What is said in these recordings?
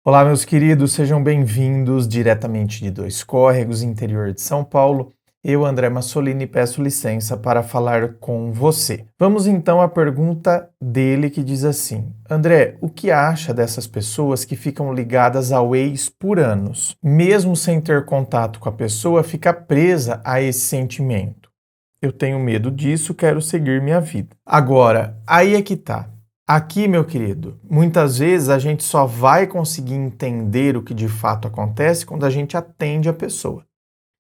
Olá, meus queridos, sejam bem-vindos diretamente de Dois Córregos, interior de São Paulo. Eu, André Massolini, peço licença para falar com você. Vamos então à pergunta dele que diz assim: André, o que acha dessas pessoas que ficam ligadas ao ex por anos? Mesmo sem ter contato com a pessoa, fica presa a esse sentimento. Eu tenho medo disso, quero seguir minha vida. Agora, aí é que tá. Aqui, meu querido, muitas vezes a gente só vai conseguir entender o que de fato acontece quando a gente atende a pessoa.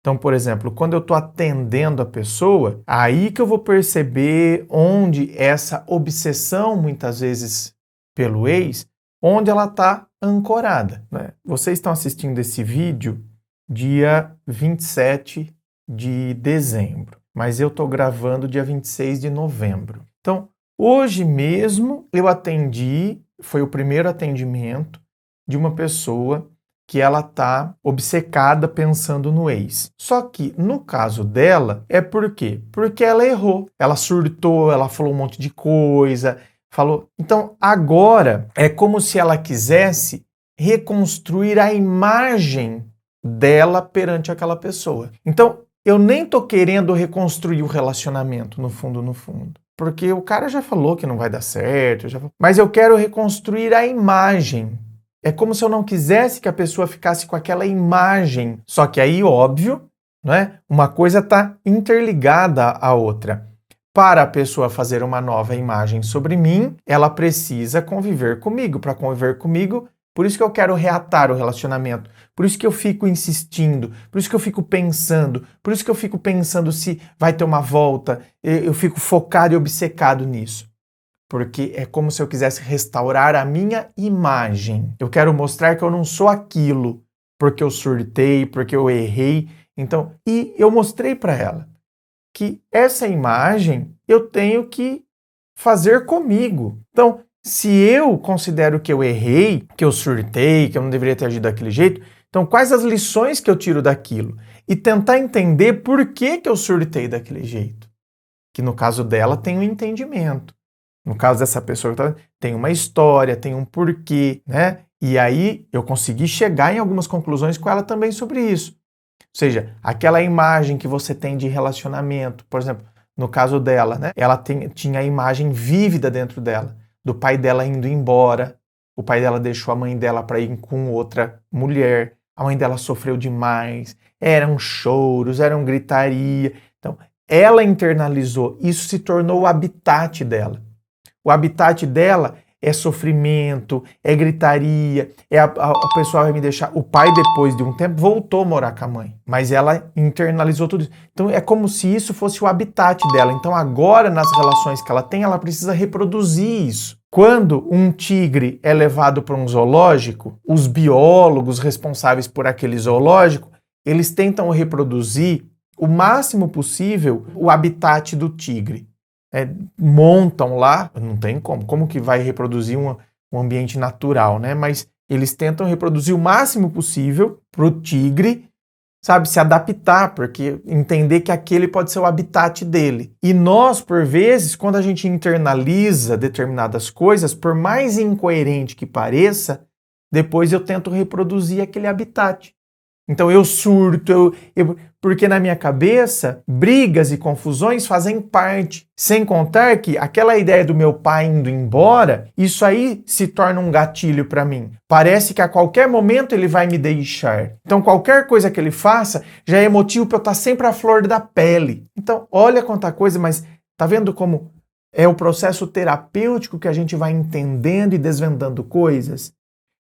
Então, por exemplo, quando eu estou atendendo a pessoa, aí que eu vou perceber onde essa obsessão, muitas vezes pelo ex, onde ela está ancorada, né? Vocês estão assistindo esse vídeo dia 27 de dezembro, mas eu estou gravando dia 26 de novembro. Então, hoje mesmo eu atendi, foi o primeiro atendimento de uma pessoa que ela tá obcecada pensando no ex. Só que no caso dela é por quê? Porque ela errou, ela surtou, ela falou um monte de coisa, falou. Então agora é como se ela quisesse reconstruir a imagem dela perante aquela pessoa. Então eu nem tô querendo reconstruir o relacionamento no fundo. Porque o cara já falou que não vai dar certo, mas eu quero reconstruir a imagem. É como se eu não quisesse que a pessoa ficasse com aquela imagem. Só que aí, óbvio, né? Uma coisa está interligada à outra. Para a pessoa fazer uma nova imagem sobre mim, ela precisa conviver comigo. Para conviver comigo, por isso que eu quero reatar o relacionamento. Por isso que eu fico insistindo, por isso que eu fico pensando se vai ter uma volta, eu fico focado e obcecado nisso. Porque é como se eu quisesse restaurar a minha imagem. Eu quero mostrar que eu não sou aquilo, porque eu surtei, porque eu errei. Então, e eu mostrei para ela que essa imagem eu tenho que fazer comigo. Então, se eu considero que eu errei, que eu surtei, que eu não deveria ter agido daquele jeito, então quais as lições que eu tiro daquilo? E tentar entender por que eu surtei daquele jeito. Que no caso dela tem um entendimento. No caso dessa pessoa, tem uma história, tem um porquê, né? E aí eu consegui chegar em algumas conclusões com ela também sobre isso. Ou seja, aquela imagem que você tem de relacionamento, por exemplo, no caso dela, né? Ela tinha a imagem vívida dentro dela, do pai dela indo embora, o pai dela deixou a mãe dela para ir com outra mulher, a mãe dela sofreu demais, eram choros, eram gritaria. Então, ela internalizou, isso se tornou o habitat dela. O habitat dela é sofrimento, é gritaria, o pessoal vai me deixar. O pai, depois de um tempo, voltou a morar com a mãe, mas ela internalizou tudo isso. Então é como se isso fosse o habitat dela. Então agora, nas relações que ela tem, ela precisa reproduzir isso. Quando um tigre é levado para um zoológico, os biólogos responsáveis por aquele zoológico, eles tentam reproduzir o máximo possível o habitat do tigre. Montam lá, não tem como que vai reproduzir um ambiente natural, né? Mas eles tentam reproduzir o máximo possível para o tigre, sabe, se adaptar, porque entender que aquele pode ser o habitat dele. E nós, por vezes, quando a gente internaliza determinadas coisas, por mais incoerente que pareça, depois eu tento reproduzir aquele habitat. Então eu surto, porque na minha cabeça, brigas e confusões fazem parte. Sem contar que aquela ideia do meu pai indo embora, isso aí se torna um gatilho para mim. Parece que a qualquer momento ele vai me deixar. Então qualquer coisa que ele faça já é motivo para eu estar sempre à flor da pele. Então olha quanta coisa, mas tá vendo como é o processo terapêutico que a gente vai entendendo e desvendando coisas?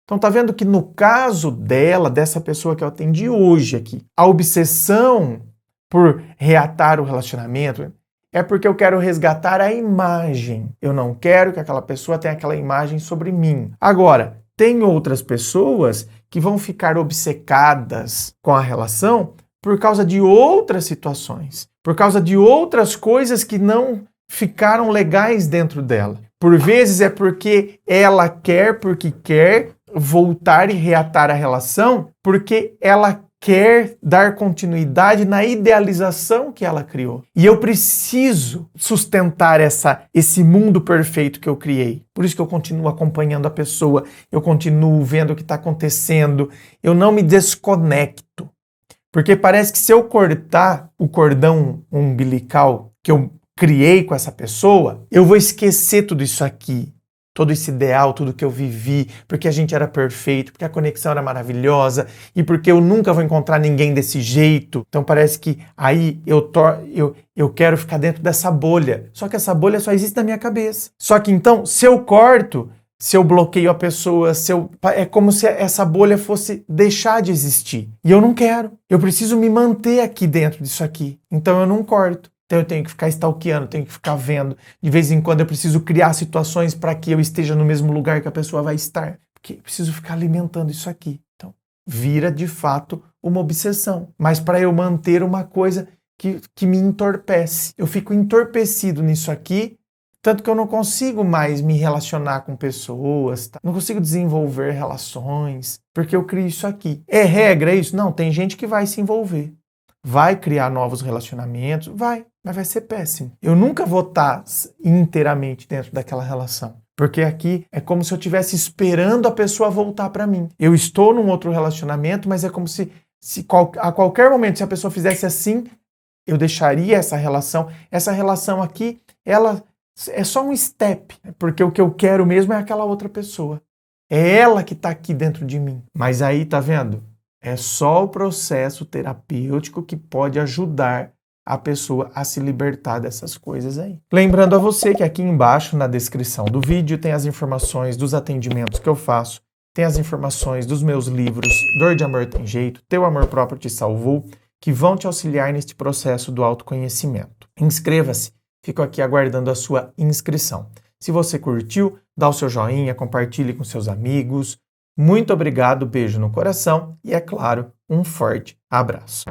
Então tá vendo que no caso dela, dessa pessoa que eu atendi hoje aqui, a obsessão por reatar o relacionamento é porque eu quero resgatar a imagem. Eu não quero que aquela pessoa tenha aquela imagem sobre mim. Agora, tem outras pessoas que vão ficar obcecadas com a relação por causa de outras situações, por causa de outras coisas que não ficaram legais dentro dela. Por vezes é porque ela quer, porque quer voltar e reatar a relação, porque ela quer dar continuidade na idealização que ela criou. E eu preciso sustentar esse mundo perfeito que eu criei. Por isso que eu continuo acompanhando a pessoa, eu continuo vendo o que está acontecendo, eu não me desconecto. Porque parece que se eu cortar o cordão umbilical que eu criei com essa pessoa, eu vou esquecer tudo isso aqui. Todo esse ideal, tudo que eu vivi, porque a gente era perfeito, porque a conexão era maravilhosa e porque eu nunca vou encontrar ninguém desse jeito. Então parece que aí eu quero ficar dentro dessa bolha. Só que essa bolha só existe na minha cabeça. Só que então, se eu corto, se eu bloqueio a pessoa, é como se essa bolha fosse deixar de existir. E eu não quero. Eu preciso me manter aqui dentro disso aqui. Então eu não corto. Então eu tenho que ficar stalkeando, tenho que ficar vendo. De vez em quando eu preciso criar situações para que eu esteja no mesmo lugar que a pessoa vai estar. Porque eu preciso ficar alimentando isso aqui. Então vira de fato uma obsessão. Mas para eu manter uma coisa que me entorpece. Eu fico entorpecido nisso aqui, tanto que eu não consigo mais me relacionar com pessoas, tá? Não consigo desenvolver relações, porque eu crio isso aqui. É regra isso? Não, tem gente que vai se envolver. Vai criar novos relacionamentos? Vai, mas vai ser péssimo. Eu nunca vou estar inteiramente dentro daquela relação. Porque aqui é como se eu estivesse esperando a pessoa voltar para mim. Eu estou num outro relacionamento, mas é como se a qualquer momento, se a pessoa fizesse assim, eu deixaria essa relação. Essa relação aqui, ela é só um step, porque o que eu quero mesmo é aquela outra pessoa. É ela que está aqui dentro de mim. Mas aí, tá vendo? É só o processo terapêutico que pode ajudar a pessoa a se libertar dessas coisas aí. Lembrando a você que aqui embaixo na descrição do vídeo tem as informações dos atendimentos que eu faço, tem as informações dos meus livros Dor de Amor Tem Jeito, Teu Amor Próprio Te Salvou, que vão te auxiliar neste processo do autoconhecimento. Inscreva-se, fico aqui aguardando a sua inscrição. Se você curtiu, dá o seu joinha, compartilhe com seus amigos. Muito obrigado, beijo no coração e, é claro, um forte abraço.